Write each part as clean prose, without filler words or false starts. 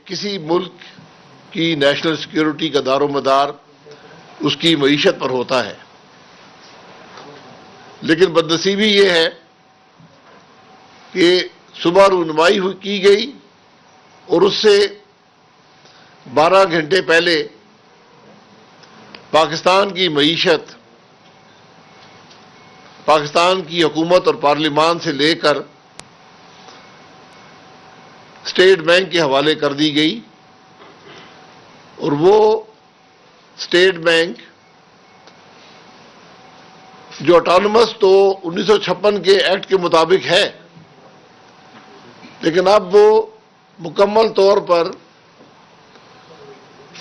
کسی ملک کی national security کا دار و مدار اس کی معیشت پر ہوتا ہے، لیکن بدنصیبی یہ ہے کہ صبح رونمائی کی گئی اور اس سے 12 گھنٹے پہلے پاکستان کی معیشت، پاکستان کی حکومت اور پارلیمان سے لے کر اسٹیٹ بینک کے حوالے کر دی گئی، اور وہ اسٹیٹ بینک جو آٹونومس تو 1956 کے ایکٹ کے مطابق ہے، لیکن اب وہ مکمل طور پر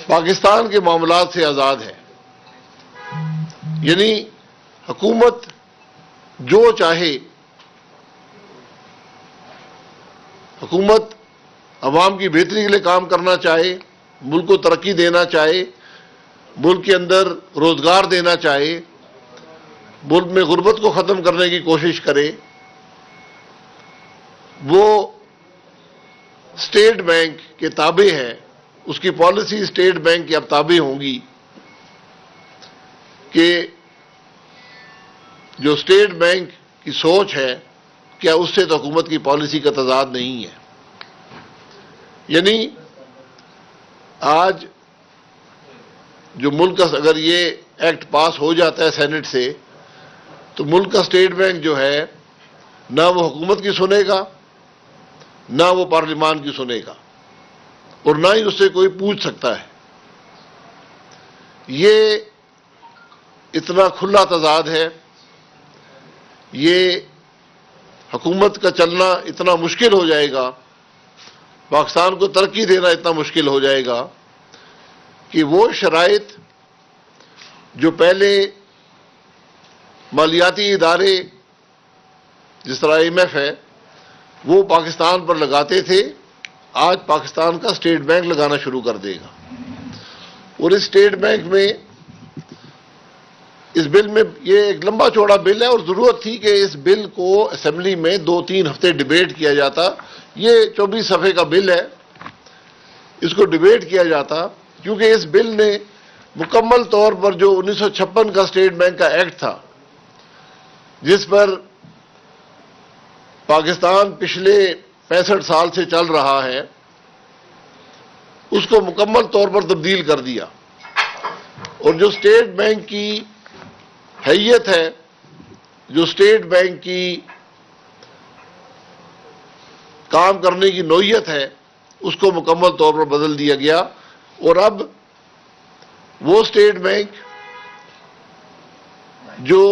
پاکستان کے معاملات سے آزاد ہے، یعنی حکومت جو چاہے، حکومت عوام کی بہتری کے لیے کام کرنا چاہے، ملک کو ترقی دینا چاہے، ملک کے اندر روزگار دینا چاہے، ملک میں غربت کو ختم کرنے کی کوشش کرے، وہ اسٹیٹ بینک کے تابع ہے، اس کی پالیسی اسٹیٹ بینک کی اب تابع ہوں گی کہ جو اسٹیٹ بینک کی سوچ ہے کیا اس سے تو حکومت کی پالیسی کا تضاد نہیں ہے۔ یعنی آج جو ملک کا اگر یہ ایکٹ پاس ہو جاتا ہے سینٹ سے، تو ملک کا اسٹیٹ بینک جو ہے نہ وہ حکومت کی سنے گا، نہ وہ پارلیمان کی سنے گا، اور نہ ہی اس سے کوئی پوچھ سکتا ہے۔ یہ اتنا کھلا تضاد ہے، یہ حکومت کا چلنا اتنا مشکل ہو جائے گا، پاکستان کو ترقی دینا اتنا مشکل ہو جائے گا کہ وہ شرائط جو پہلے مالیاتی ادارے جس طرح IMF ہے وہ پاکستان پر لگاتے تھے، آج پاکستان کا اسٹیٹ بینک لگانا شروع کر دے گا۔ اور اس اسٹیٹ بینک میں، اس بل میں، یہ ایک لمبا چوڑا بل ہے اور ضرورت تھی کہ اس بل کو اسمبلی میں 2-3 ہفتے ڈیبیٹ کیا جاتا۔ یہ 24 صفحے کا بل ہے، اس کو ڈیبیٹ کیا جاتا، کیونکہ اس بل نے مکمل طور پر جو 1956 کا اسٹیٹ بینک کا ایکٹ تھا، جس پر پاکستان پچھلے 65 سال سے چل رہا ہے، اس کو مکمل طور پر تبدیل کر دیا۔ اور جو اسٹیٹ بینک کی حیثیت ہے، جو اسٹیٹ بینک کی کام کرنے کی نوعیت ہے، اس کو مکمل طور پر بدل دیا گیا، اور اب وہ اسٹیٹ بینک جو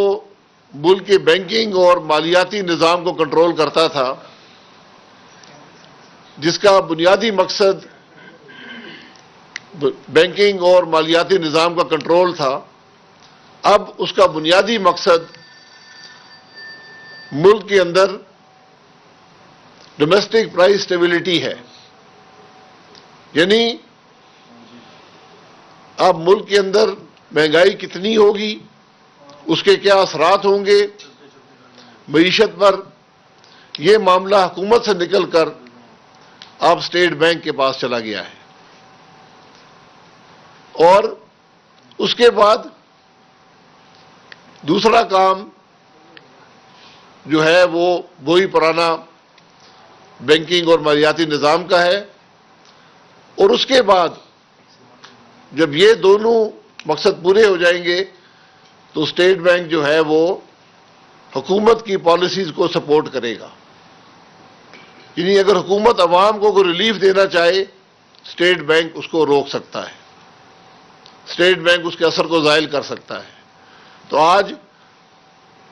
ملک کے بینکنگ اور مالیاتی نظام کو کنٹرول کرتا تھا، جس کا بنیادی مقصد بینکنگ اور مالیاتی نظام کا کنٹرول تھا، اب اس کا بنیادی مقصد ملک کے اندر ڈومیسٹک پرائس سٹیبلٹی ہے۔ یعنی اب ملک کے اندر مہنگائی کتنی ہوگی، اس کے کیا اثرات ہوں گے معیشت پر، یہ معاملہ حکومت سے نکل کر اب اسٹیٹ بینک کے پاس چلا گیا ہے۔ اور اس کے بعد دوسرا کام جو ہے وہ وہی پرانا بینکنگ اور مالیاتی نظام کا ہے، اور اس کے بعد جب یہ دونوں مقصد پورے ہو جائیں گے تو اسٹیٹ بینک جو ہے وہ حکومت کی پالیسیز کو سپورٹ کرے گا۔ یعنی اگر حکومت عوام کو کوئی ریلیف دینا چاہے، اسٹیٹ بینک اس کو روک سکتا ہے، اسٹیٹ بینک اس کے اثر کو زائل کر سکتا ہے۔ تو آج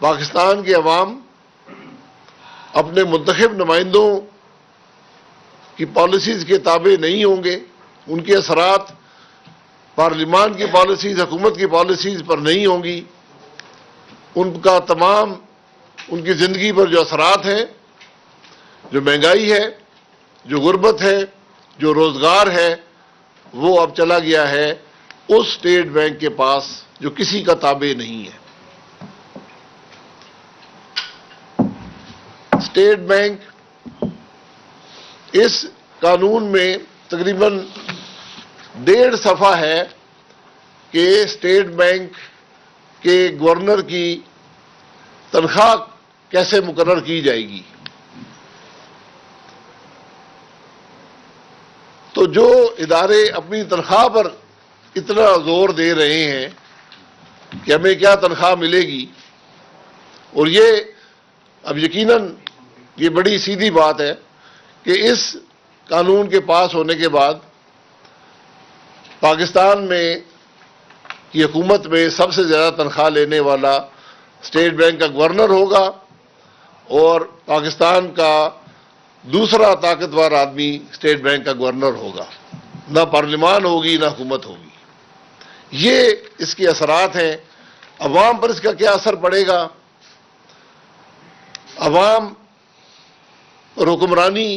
پاکستان کے عوام اپنے منتخب نمائندوں کی پالیسیز کے تابع نہیں ہوں گے، ان کے اثرات پارلیمان کی پالیسیز، حکومت کی پالیسیز پر نہیں ہوں گی، ان کا تمام ان کی زندگی پر جو اثرات ہیں، جو مہنگائی ہے، جو غربت ہے، جو روزگار ہے، وہ اب چلا گیا ہے اس اسٹیٹ بینک کے پاس جو کسی کا تابع نہیں ہے۔ اسٹیٹ بینک اس قانون میں تقریباً 1.5 صفحہ ہے کہ اسٹیٹ بینک کے گورنر کی تنخواہ کیسے مقرر کی جائے گی. تو جو ادارے اپنی تنخواہ پر اتنا زور دے رہے ہیں کہ ہمیں کیا تنخواہ ملے گی، اور یہ اب یقیناً یہ بڑی سیدھی بات ہے کہ اس قانون کے پاس ہونے کے بعد پاکستان میں کی حکومت میں سب سے زیادہ تنخواہ لینے والا اسٹیٹ بینک کا گورنر ہوگا، اور پاکستان کا دوسرا طاقتور آدمی اسٹیٹ بینک کا گورنر ہوگا. نہ پارلیمان ہوگی نہ حکومت ہوگی. یہ اس کے اثرات ہیں. عوام پر اس کا کیا اثر پڑے گا؟ عوام اور حکمرانی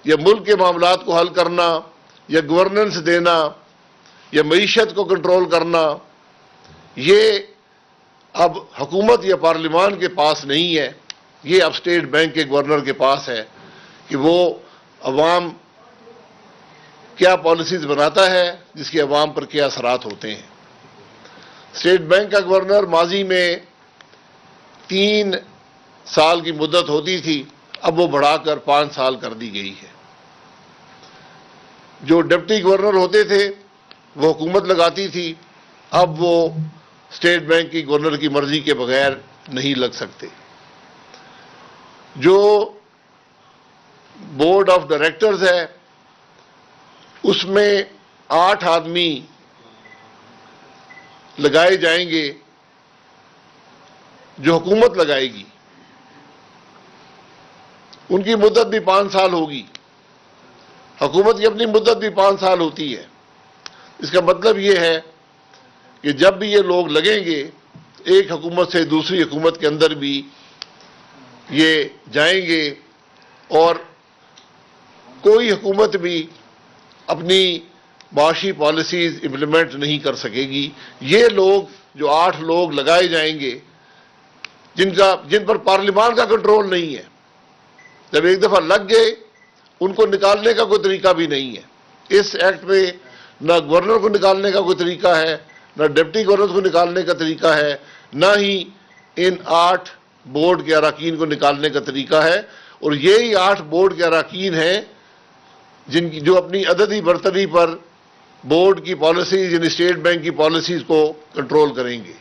یا ملک کے معاملات کو حل کرنا یا گورننس دینا یا معیشت کو کنٹرول کرنا، یہ اب حکومت یا پارلیمان کے پاس نہیں ہے. یہ اب اسٹیٹ بینک کے گورنر کے پاس ہے کہ وہ عوام کیا پالیسیز بناتا ہے جس کے عوام پر کیا اثرات ہوتے ہیں. اسٹیٹ بینک کا گورنر ماضی میں 3 سال کی مدت ہوتی تھی، اب وہ بڑھا کر 5 سال کر دی گئی ہے. جو ڈپٹی گورنر ہوتے تھے وہ حکومت لگاتی تھی، اب وہ اسٹیٹ بینک کی گورنر کی مرضی کے بغیر نہیں لگ سکتے. جو بورڈ آف ڈائریکٹرز ہے اس میں 8 آدمی لگائے جائیں گے جو حکومت لگائے گی. ان کی مدت بھی 5 سال ہوگی. حکومت کی اپنی مدت بھی 5 سال ہوتی ہے. اس کا مطلب یہ ہے کہ جب بھی یہ لوگ لگیں گے ایک حکومت سے دوسری حکومت کے اندر بھی یہ جائیں گے، اور کوئی حکومت بھی اپنی معاشی پالیسیز امپلیمنٹ نہیں کر سکے گی. یہ لوگ جو 8 لوگ لگائے جائیں گے جن پر پارلیمان کا کنٹرول نہیں ہے، جب ایک دفعہ لگ گئے ان کو نکالنے کا کوئی طریقہ بھی نہیں ہے. اس ایکٹ میں نہ گورنر کو نکالنے کا کوئی طریقہ ہے، نہ ڈپٹی گورنر کو نکالنے کا طریقہ ہے، نہ ہی ان 8 بورڈ کے اراکین کو نکالنے کا طریقہ ہے. اور یہی 8 بورڈ کے اراکین ہیں جو اپنی عددی برتری پر بورڈ کی پالیسیز یعنی اسٹیٹ بینک کی پالیسیز کو کنٹرول کریں گے.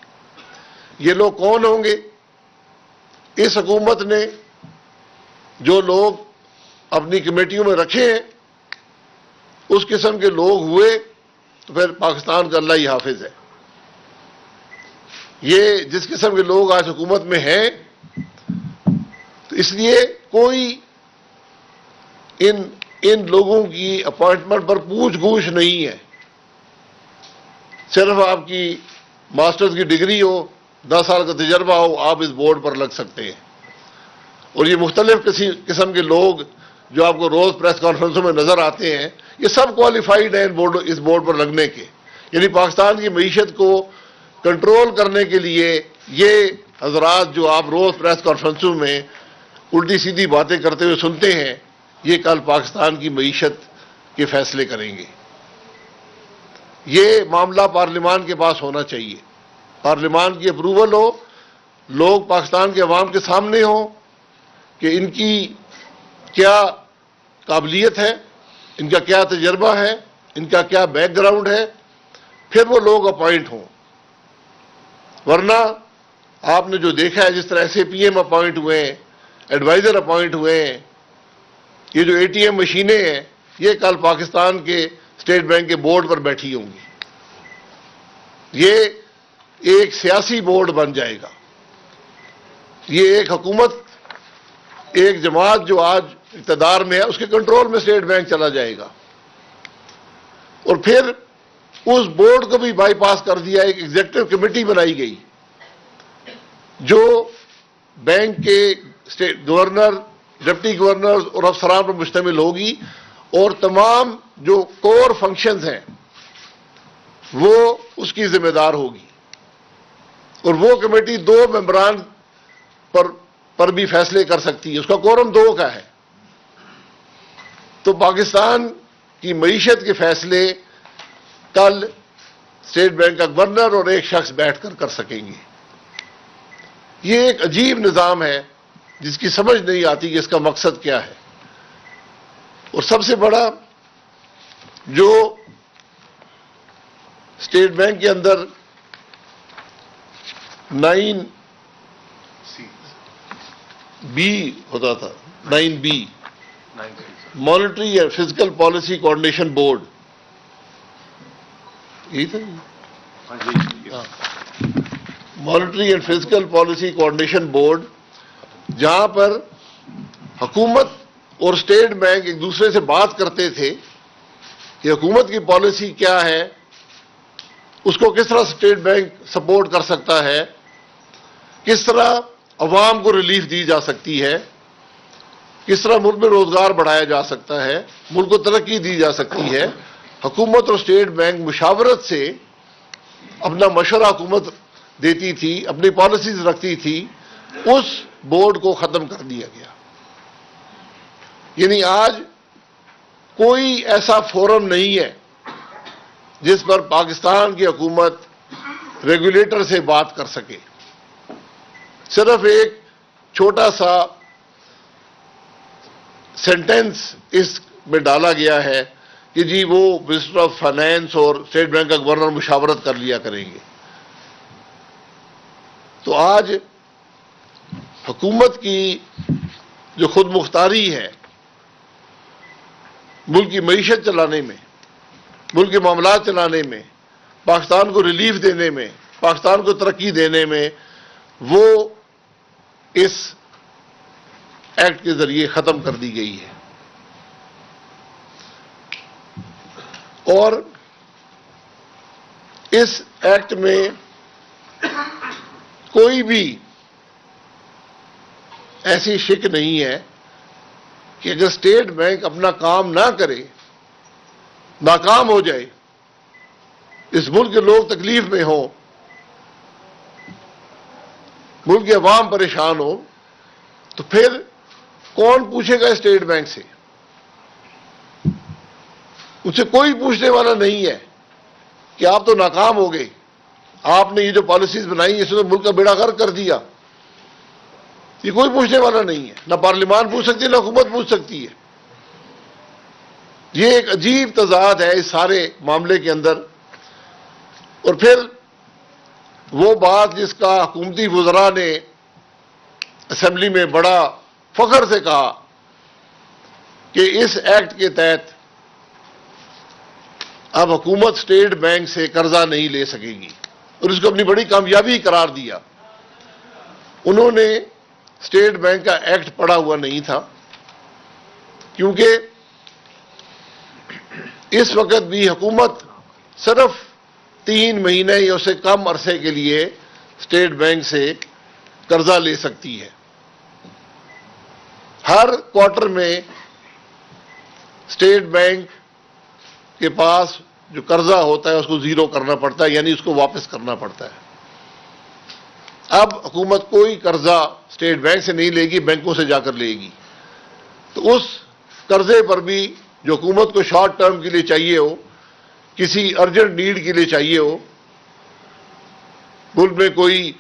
یہ لوگ کون ہوں گے؟ اس حکومت نے جو لوگ اپنی کمیٹیوں میں رکھے ہیں اس قسم کے لوگ ہوئے تو پھر پاکستان کا اللہ ہی حافظ ہے. یہ جس قسم کے لوگ آج حکومت میں ہیں، تو اس لیے کوئی ان لوگوں کی اپوائنٹمنٹ پر پوچھ گچھ نہیں ہے. صرف آپ کی ماسٹرز کی ڈگری ہو، 10 سال کا تجربہ ہو، آپ اس بورڈ پر لگ سکتے ہیں. اور یہ مختلف قسم کے لوگ جو آپ کو روز پریس کانفرنسوں میں نظر آتے ہیں، یہ سب کوالیفائیڈ ہیں اس بورڈ پر لگنے کے. یعنی پاکستان کی معیشت کو کنٹرول کرنے کے لیے یہ حضرات جو آپ روز پریس کانفرنسوں میں الٹی سیدھی باتیں کرتے ہوئے سنتے ہیں، یہ کل پاکستان کی معیشت کے فیصلے کریں گے. یہ معاملہ پارلیمان کے پاس ہونا چاہیے. پارلیمان کی اپروول ہو، لوگ پاکستان کے عوام کے سامنے ہوں کہ ان کی کیا قابلیت ہے، ان کا کیا تجربہ ہے، ان کا کیا بیک گراؤنڈ ہے، پھر وہ لوگ اپوائنٹ ہوں. ورنہ آپ نے جو دیکھا ہے جس طرح S A P M appoint ہوئے ہیں، ایڈوائزر اپوائنٹ ہوئے ہیں، یہ جو اے ٹی ایم مشینیں ہیں یہ کل پاکستان کے اسٹیٹ بینک کے بورڈ پر بیٹھی ہوں گی. یہ ایک سیاسی بورڈ بن جائے گا. یہ ایک حکومت، ایک جماعت جو آج اقتدار میں ہے اس کے کنٹرول میں اسٹیٹ بینک چلا جائے گا. اور پھر اس بورڈ کو بھی بائی پاس کر دیا، ایک ایگزیکٹو کمیٹی بنائی گئی جو بینک کے گورنر، ڈپٹی گورنر اور افسران پر مشتمل ہوگی، اور تمام جو کور فنکشنز ہیں وہ اس کی ذمہ دار ہوگی. اور وہ کمیٹی 2 ممبران پر بھی فیصلے کر سکتی ہے. اس کا کورم 2 کا ہے. تو پاکستان کی معیشت کے فیصلے کل اسٹیٹ بینک کا گورنر اور ایک شخص بیٹھ کر سکیں گے. یہ ایک عجیب نظام ہے جس کی سمجھ نہیں آتی کہ اس کا مقصد کیا ہے. اور سب سے بڑا جو اسٹیٹ بینک کے اندر 9B ہوتا تھا, 9B monetary and fiscal policy coordination board, یہی تھا monetary and fiscal policy coordination board, جہاں پر حکومت اور اسٹیٹ بینک ایک دوسرے سے بات کرتے تھے کہ حکومت کی پالیسی کیا ہے, اس کو کس طرح اسٹیٹ بینک سپورٹ کر سکتا ہے, کس طرح عوام کو ریلیف دی جا سکتی ہے, کس طرح ملک میں روزگار بڑھایا جا سکتا ہے, ملک کو ترقی دی جا سکتی ہے. حکومت اور اسٹیٹ بینک مشاورت سے اپنا مشورہ حکومت دیتی تھی, اپنی پالیسیز رکھتی تھی. اس بورڈ کو ختم کر دیا گیا. یعنی آج کوئی ایسا فورم نہیں ہے جس پر پاکستان کی حکومت ریگولیٹر سے بات کر سکے. صرف ایک چھوٹا سا سینٹنس اس میں ڈالا گیا ہے کہ جی وہ منسٹر آف فائنانس اور اسٹیٹ بینک کا گورنر مشاورت کر لیا کریں گے. تو آج حکومت کی جو خود مختاری ہے ملک کی معیشت چلانے میں, ملک کے معاملات چلانے میں, پاکستان کو ریلیف دینے میں, پاکستان کو ترقی دینے میں, وہ اس ایکٹ کے ذریعے ختم کر دی گئی ہے. اور اس ایکٹ میں کوئی بھی ایسی شک نہیں ہے کہ اگر اسٹیٹ بینک اپنا کام نہ کرے, ناکام ہو جائے, اس ملک کے لوگ تکلیف میں ہوں, ملک کے عوام پریشان ہو, تو پھر کون پوچھے گا اسٹیٹ بینک سے؟ اس سے کوئی پوچھنے والا نہیں ہے کہ آپ تو ناکام ہو گئے, آپ نے یہ جو پالیسیز بنائی اس نے ملک کا بیڑا غرق کر دیا. یہ کوئی پوچھنے والا نہیں ہے. نہ پارلیمان پوچھ سکتی ہے, نہ حکومت پوچھ سکتی ہے. یہ ایک عجیب تضاد ہے اس سارے معاملے کے اندر. اور پھر وہ بات جس کا حکومتی وزراء نے اسمبلی میں بڑا فخر سے کہا کہ اس ایکٹ کے تحت اب حکومت اسٹیٹ بینک سے قرضہ نہیں لے سکے گی, اور اس کو اپنی بڑی کامیابی قرار دیا. انہوں نے اسٹیٹ بینک کا ایکٹ پڑھا ہوا نہیں تھا, کیونکہ اس وقت بھی حکومت صرف 3 مہینے یا اس سے کم عرصے کے لیے اسٹیٹ بینک سے قرضہ لے سکتی ہے. ہر کوارٹر میں اسٹیٹ بینک کے پاس جو قرضہ ہوتا ہے اس کو زیرو کرنا پڑتا ہے, یعنی اس کو واپس کرنا پڑتا ہے. اب حکومت کوئی قرضہ اسٹیٹ بینک سے نہیں لے گی, بینکوں سے جا کر لے گی. تو اس قرضے پر بھی جو حکومت کو شارٹ ٹرم کے لیے چاہیے ہو, کسی ارجنٹ نیڈ کے لیے چاہیے ہو, ملک میں کوئی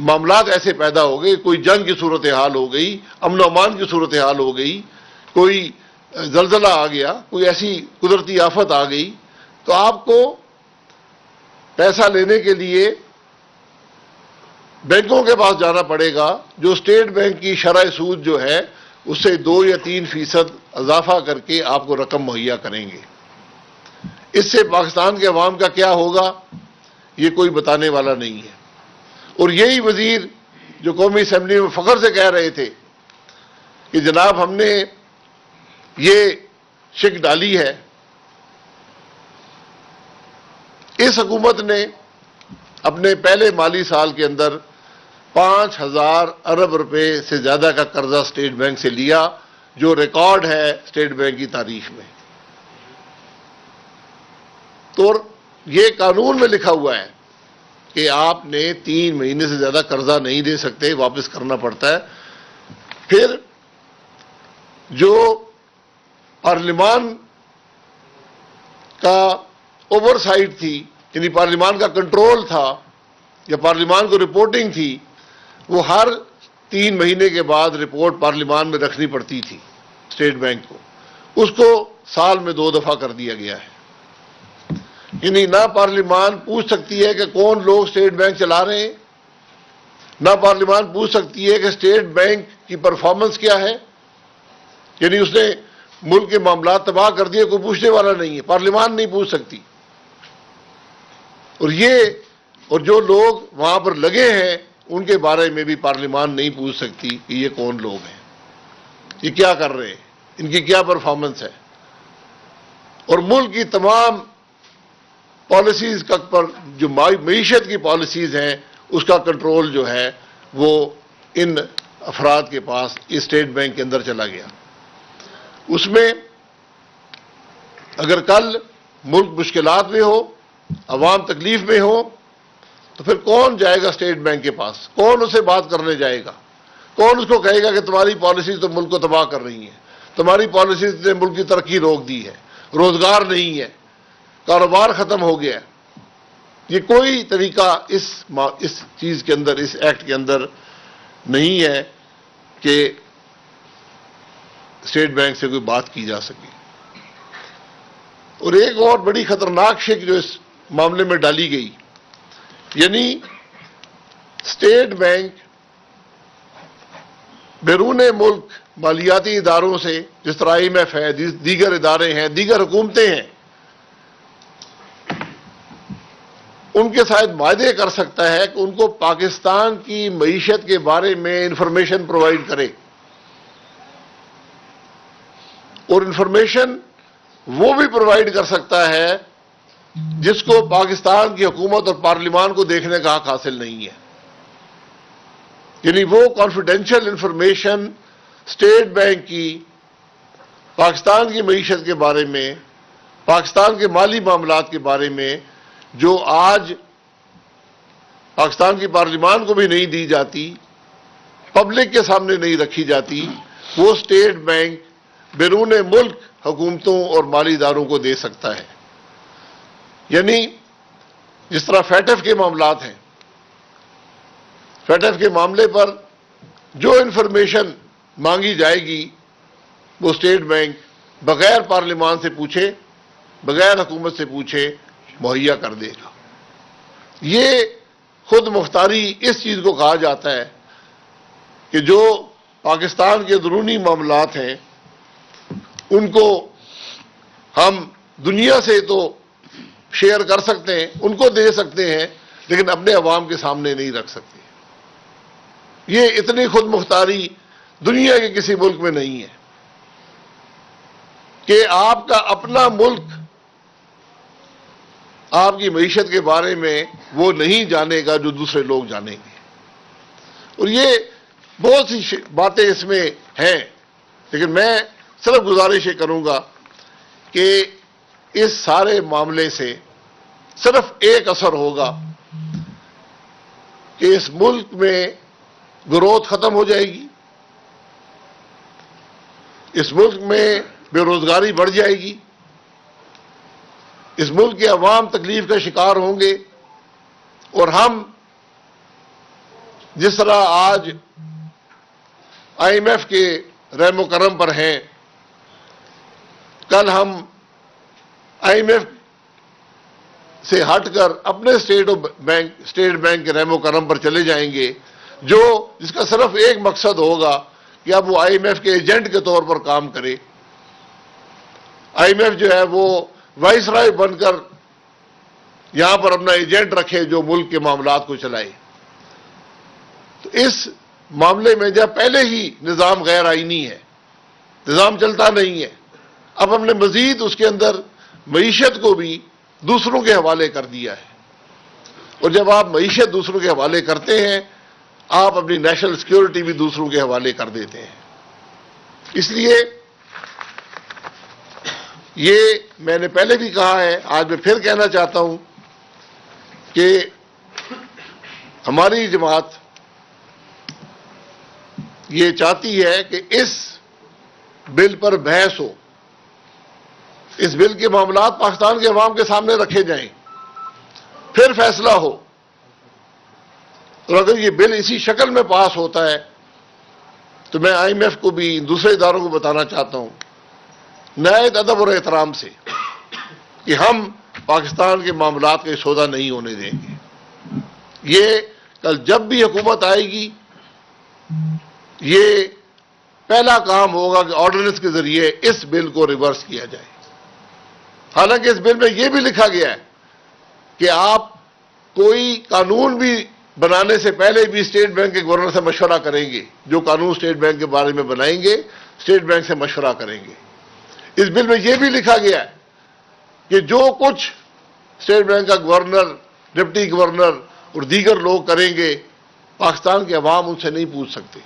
معاملات ایسے پیدا ہو گئے, کوئی جنگ کی صورتحال ہو گئی, امن و امان کی صورتحال ہو گئی, کوئی زلزلہ آ گیا, کوئی ایسی قدرتی آفت آ گئی, تو آپ کو پیسہ لینے کے لیے بینکوں کے پاس جانا پڑے گا, جو اسٹیٹ بینک کی شرح سود جو ہے اس سے 2 یا 3% اضافہ کر کے آپ کو رقم مہیا کریں گے. اس سے پاکستان کے عوام کا کیا ہوگا یہ کوئی بتانے والا نہیں ہے. اور یہی وزیر جو قومی اسمبلی میں فخر سے کہہ رہے تھے کہ جناب ہم نے یہ شک ڈالی ہے, اس حکومت نے اپنے پہلے مالی سال کے اندر 5,000 ارب روپے سے زیادہ کا قرضہ اسٹیٹ بینک سے لیا, جو ریکارڈ ہے اسٹیٹ بینک کی تاریخ میں. تو یہ قانون میں لکھا ہوا ہے کہ آپ نے 3 مہینے سے زیادہ قرضہ نہیں دے سکتے, واپس کرنا پڑتا ہے. پھر جو پارلیمان کا اوور سائٹ تھی، یعنی پارلیمان کا کنٹرول تھا یا پارلیمان کو رپورٹنگ تھی، وہ ہر 3 مہینے کے بعد رپورٹ پارلیمان میں رکھنی پڑتی تھی اسٹیٹ بینک کو. اس کو سال میں 2 دفعہ کر دیا گیا ہے. یعنی نہ پارلیمان پوچھ سکتی ہے کہ کون لوگ اسٹیٹ بینک چلا رہے ہیں، نہ پارلیمان پوچھ سکتی ہے کہ اسٹیٹ بینک کی پرفارمنس کیا ہے. یعنی اس نے ملک کے معاملات تباہ کر دیے، کوئی پوچھنے والا نہیں ہے، پارلیمان نہیں پوچھ سکتی. اور جو لوگ وہاں پر لگے ہیں ان کے بارے میں بھی پارلیمان نہیں پوچھ سکتی کہ یہ کون لوگ ہیں، یہ کیا کر رہے ہیں، ان کی کیا پرفارمنس ہے. اور ملک کی تمام پالیسیز پر جو معیشت کی پالیسیز ہیں اس کا کنٹرول جو ہے وہ ان افراد کے پاس اسٹیٹ بینک کے اندر چلا گیا. اس میں اگر کل ملک مشکلات میں ہو، عوام تکلیف میں ہو، تو پھر کون جائے گا اسٹیٹ بینک کے پاس؟ کون اسے بات کرنے جائے گا؟ کون اس کو کہے گا کہ تمہاری پالیسیز تو ملک کو تباہ کر رہی ہیں، تمہاری پالیسیز نے ملک کی ترقی روک دی ہے، روزگار نہیں ہے، کاروبار ختم ہو گیا ہے. یہ کوئی طریقہ اس چیز کے اندر، اس ایکٹ کے اندر نہیں ہے کہ اسٹیٹ بینک سے کوئی بات کی جا سکے. اور ایک اور بڑی خطرناک شک جو اس معاملے میں ڈالی گئی، یعنی اسٹیٹ بینک بیرون ملک مالیاتی اداروں سے، جس طرح IMF ہے، دیگر ادارے ہیں، دیگر حکومتیں ہیں، ان کے ساتھ معاہدے کر سکتا ہے کہ ان کو پاکستان کی معیشت کے بارے میں انفارمیشن پرووائڈ کرے. اور انفارمیشن وہ بھی پرووائڈ کر سکتا ہے جس کو پاکستان کی حکومت اور پارلیمان کو دیکھنے کا حق حاصل نہیں ہے. یعنی وہ کانفیڈینشیل انفارمیشن اسٹیٹ بینک کی پاکستان کی معیشت کے بارے میں، پاکستان کے مالی معاملات کے بارے میں، جو آج پاکستان کی پارلیمان کو بھی نہیں دی جاتی، پبلک کے سامنے نہیں رکھی جاتی، وہ اسٹیٹ بینک بیرون ملک حکومتوں اور مالی اداروں کو دے سکتا ہے. یعنی جس طرح فیٹف کے معاملات ہیں، فیٹف کے معاملے پر جو انفارمیشن مانگی جائے گی وہ اسٹیٹ بینک بغیر پارلیمان سے پوچھے، بغیر حکومت سے پوچھے مہیا کر دے گا. یہ خود مختاری اس چیز کو کہا جاتا ہے کہ جو پاکستان کے اندرونی معاملات ہیں ان کو ہم دنیا سے تو شیئر کر سکتے ہیں، ان کو دے سکتے ہیں، لیکن اپنے عوام کے سامنے نہیں رکھ سکتے. یہ اتنی خود مختاری دنیا کے کسی ملک میں نہیں ہے کہ آپ کا اپنا ملک آپ کی معیشت کے بارے میں وہ نہیں جانے گا جو دوسرے لوگ جانیں گے. اور یہ بہت سی باتیں اس میں ہیں، لیکن میں صرف گزارش یہ کروں گا کہ اس سارے معاملے سے صرف ایک اثر ہوگا کہ اس ملک میں گروتھ ختم ہو جائے گی، اس ملک میں بے روزگاری بڑھ جائے گی، اس ملک کے عوام تکلیف کا شکار ہوں گے، اور ہم جس طرح آج IMF کے رحم و کرم پر ہیں، کل ہم IMF سے ہٹ کر اپنے اسٹیٹ بینک کے رحم و کرم پر چلے جائیں گے، جس کا صرف ایک مقصد ہوگا کہ اب وہ IMF کے ایجنٹ کے طور پر کام کرے. IMF جو ہے وہ وائس رائے بن کر یہاں پر اپنا ایجنٹ رکھے جو ملک کے معاملات کو چلائے. تو اس معاملے میں جب پہلے ہی نظام غیر آئینی ہے، نظام چلتا نہیں ہے، اب ہم نے مزید اس کے اندر معیشت کو بھی دوسروں کے حوالے کر دیا ہے. اور جب آپ معیشت دوسروں کے حوالے کرتے ہیں، آپ اپنی نیشنل سیکیورٹی بھی دوسروں کے حوالے کر دیتے ہیں. اس لیے یہ میں نے پہلے بھی کہا ہے، آج میں پھر کہنا چاہتا ہوں کہ ہماری جماعت یہ چاہتی ہے کہ اس بل پر بحث ہو، اس بل کے معاملات پاکستان کے عوام کے سامنے رکھے جائیں، پھر فیصلہ ہو۔ اور اگر یہ بل اسی شکل میں پاس ہوتا ہے تو میں آئی ایم ایف کو بھی دوسرے اداروں کو بتانا چاہتا ہوں نہایت ادب اور احترام سے کہ ہم پاکستان کے معاملات کا سودا نہیں ہونے دیں گے۔ یہ کل جب بھی حکومت آئے گی، یہ پہلا کام ہوگا کہ آرڈیننس کے ذریعے اس بل کو ریورس کیا جائے۔ حالانکہ اس بل میں یہ بھی لکھا گیا ہے کہ آپ کوئی قانون بھی بنانے سے پہلے بھی اسٹیٹ بینک کے گورنر سے مشورہ کریں گے، جو قانون اسٹیٹ بینک کے بارے میں بنائیں گے اسٹیٹ بینک سے مشورہ کریں گے۔ اس بل میں یہ بھی لکھا گیا ہے کہ جو کچھ اسٹیٹ بینک کا گورنر، ڈپٹی گورنر اور دیگر لوگ کریں گے، پاکستان کے عوام ان سے نہیں پوچھ سکتے،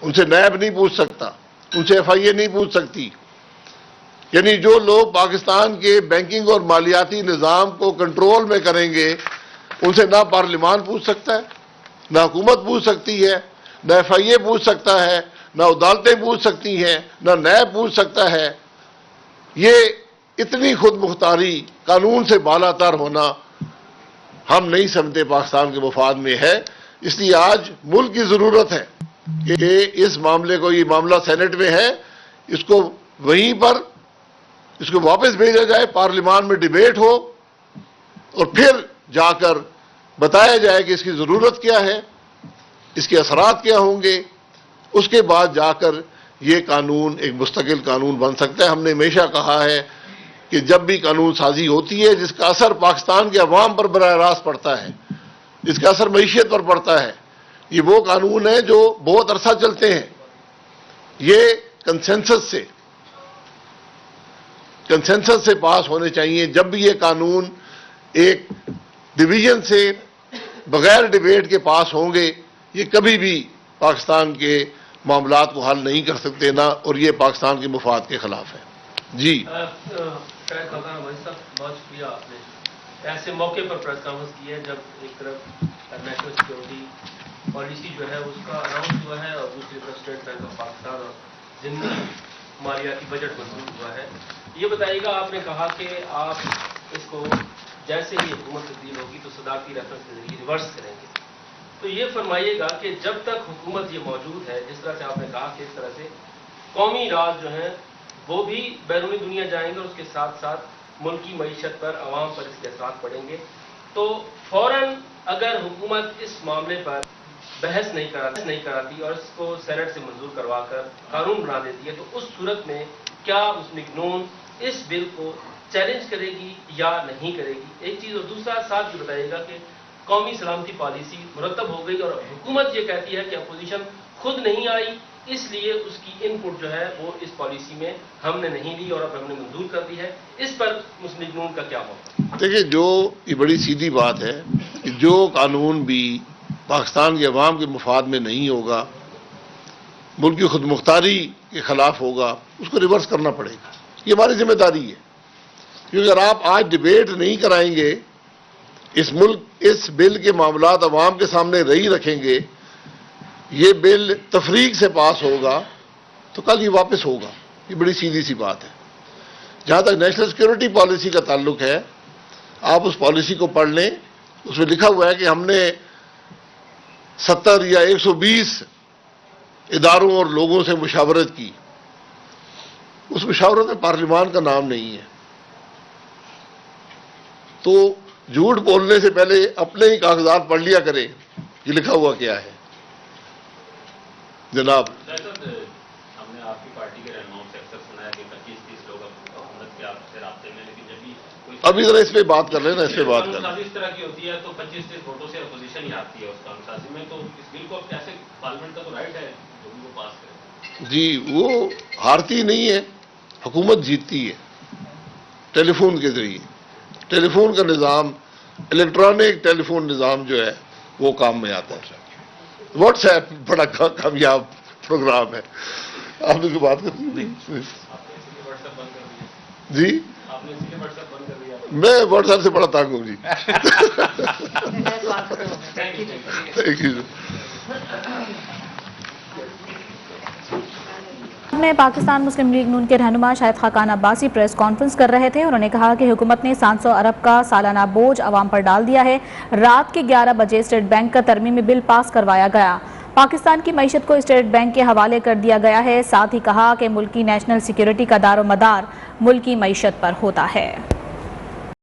ان سے نیب نہیں پوچھ سکتا، ان سے ایف آئی اے نہیں پوچھ سکتی۔ یعنی جو لوگ پاکستان کے بینکنگ اور مالیاتی نظام کو کنٹرول میں کریں گے، ان سے نہ پارلیمان پوچھ سکتا ہے، نہ حکومت پوچھ سکتی ہے، نہ ایف آئی اے پوچھ سکتا ہے، نہ عدالتیں پوچھ سکتی ہیں، نہ نیب پوچھ سکتا ہے۔ یہ اتنی خود مختاری، قانون سے بالا تر ہونا ہم نہیں سمجھتے پاکستان کے مفاد میں ہے۔ اس لیے آج ملک کی ضرورت ہے کہ اس معاملے کو، یہ معاملہ سینٹ میں ہے، اس کو وہیں پر اس کو واپس بھیجا جائے، پارلیمان میں ڈیبیٹ ہو اور پھر جا کر بتایا جائے کہ اس کی ضرورت کیا ہے، اس کے اثرات کیا ہوں گے۔ اس کے بعد جا کر یہ قانون ایک مستقل قانون بن سکتا ہے۔ ہم نے ہمیشہ کہا ہے کہ جب بھی قانون سازی ہوتی ہے جس کا اثر پاکستان کے عوام پر براہ راست پڑتا ہے، جس کا اثر معیشت پر پڑتا ہے، یہ وہ قانون ہیں جو بہت عرصہ چلتے ہیں۔ یہ کنسنسس سے پاس ہونے چاہیے۔ جب بھی یہ قانون ایک ڈویژن سے بغیر ڈیبیٹ کے پاس ہوں گے، یہ کبھی بھی پاکستان کے معاملات کو حل نہیں کر سکتے، نہ، اور یہ پاکستان کے مفاد کے خلاف ہے۔ جی بہت شکریہ، آپ نے ایسے موقع پر پریس کانفرنس کی ہے جب ایک طرف نیشنل سیکورٹی پالیسی جو ہے اس کا اناؤنس ہوا ہے اور دوسری طرف اسٹیٹ بینک آف پاکستان اور ضمنی مالیاتی بجٹ منظور ہوا ہے۔ یہ بتائیے گا، آپ نے کہا کہ آپ اس کو جیسے ہی حکومت تبدیل ہوگی تو صدارتی ریفرنس کے ذریعے ریورس کریں گے، تو یہ فرمائیے گا کہ جب تک حکومت یہ موجود ہے، جس طرح سے آپ نے کہا کہ اس طرح سے قومی راز جو ہیں وہ بھی بیرونی دنیا جائیں گے اور اس کے ساتھ ساتھ ملکی معیشت پر، عوام پر اس کے اثرات پڑیں گے، تو فوراً اگر حکومت اس معاملے پر بحث نہیں کراتی اور اس کو سینٹ سے منظور کروا کر قانون بنا دیتی ہے، تو اس صورت میں کیا مسلم نون اس بل کو چیلنج کرے گی یا نہیں کرے گی؟ ایک چیز، اور دوسرا ساتھ یہ بتائیے گا کہ قومی سلامتی پالیسی مرتب ہو گئی اور حکومت یہ کہتی ہے کہ اپوزیشن خود نہیں آئی، اس لیے اس کی ان پٹ جو ہے وہ اس پالیسی میں ہم نے نہیں لی اور اب ہم نے منظور کر دی ہے، اس پر مسلم نون کا کیا ہوگا؟ دیکھیں، یہ بڑی سیدھی بات ہے کہ جو قانون بھی پاکستان کے عوام کے مفاد میں نہیں ہوگا، ملک کی خود مختاری کے خلاف ہوگا، اس کو ریورس کرنا پڑے گا۔ یہ ہماری ذمہ داری ہے، کیونکہ اگر آپ آج ڈیبیٹ نہیں کرائیں گے، اس بل کے معاملات عوام کے سامنے نہیں رکھیں گے، یہ بل تفریق سے پاس ہوگا تو کل یہ واپس ہوگا۔ یہ بڑی سیدھی سی بات ہے۔ جہاں تک نیشنل سیکورٹی پالیسی کا تعلق ہے، آپ اس پالیسی کو پڑھ لیں، اس میں لکھا ہوا ہے کہ ہم نے 70 یا 120 اداروں اور لوگوں سے مشاورت کی۔ اس مشاورت میں پارلیمان کا نام نہیں ہے۔ تو جھوٹ بولنے سے پہلے اپنے ہی کاغذات پڑھ لیا کریں کہ لکھا ہوا کیا ہے۔ جناب، ہم نے آپ کی پارٹی کے رہنماؤں سے اکثر سنا ہے کہ 25-30 لوگ حکومت کے آپ سے رابطے میں، لیکن جب بھی ابھی ذرا اس پہ بات کر لیں نا، اس پہ بات کر لیں۔ اس طرح کی ہوتی ہے تو 25-30 ووٹوں سے اپوزیشن ہی آتی ہے اس قانون سازی میں، تو اس بل کو کیسے پارلیمنٹ کا تو رائٹ ہے جو بھی وہ پاس کرے؟ جی، وہ ہارتی نہیں ہے، حکومت جیتتی ہے ٹیلی فون کے ذریعے۔ ٹیلی فون کا نظام، الیکٹرانک ٹیلی فون نظام جو ہے وہ کام میں آتا ہے۔ واٹس ایپ بڑا کامیاب پروگرام ہے۔ آپ نے کوئی بات کرتی آپ نے اسی لیے واٹس ایپ بند کر دیا؟ جی، آپ نے اسی لیے واٹس ایپ بند کر دیا؟ میں واٹس ایپ سے بڑا تنگ ہوں جی۔ Thank you. Thank you. میں پاکستان مسلم لیگ نون کے رہنما شاہد خاقان عباسی پریس کانفرنس کر رہے تھے. انہوں نے کہا کہ حکومت نے 700 ارب کا سالانہ بوجھ عوام پر ڈال دیا ہے. رات کے 11 بجے اسٹیٹ بینک کا ترمیمی بل پاس کروایا گیا. پاکستان کی معیشت کو اسٹیٹ بینک کے حوالے کر دیا گیا ہے. ساتھ ہی کہا کہ ملکی نیشنل سیکیورٹی کا دار و مدار ملکی معیشت پر ہوتا ہے.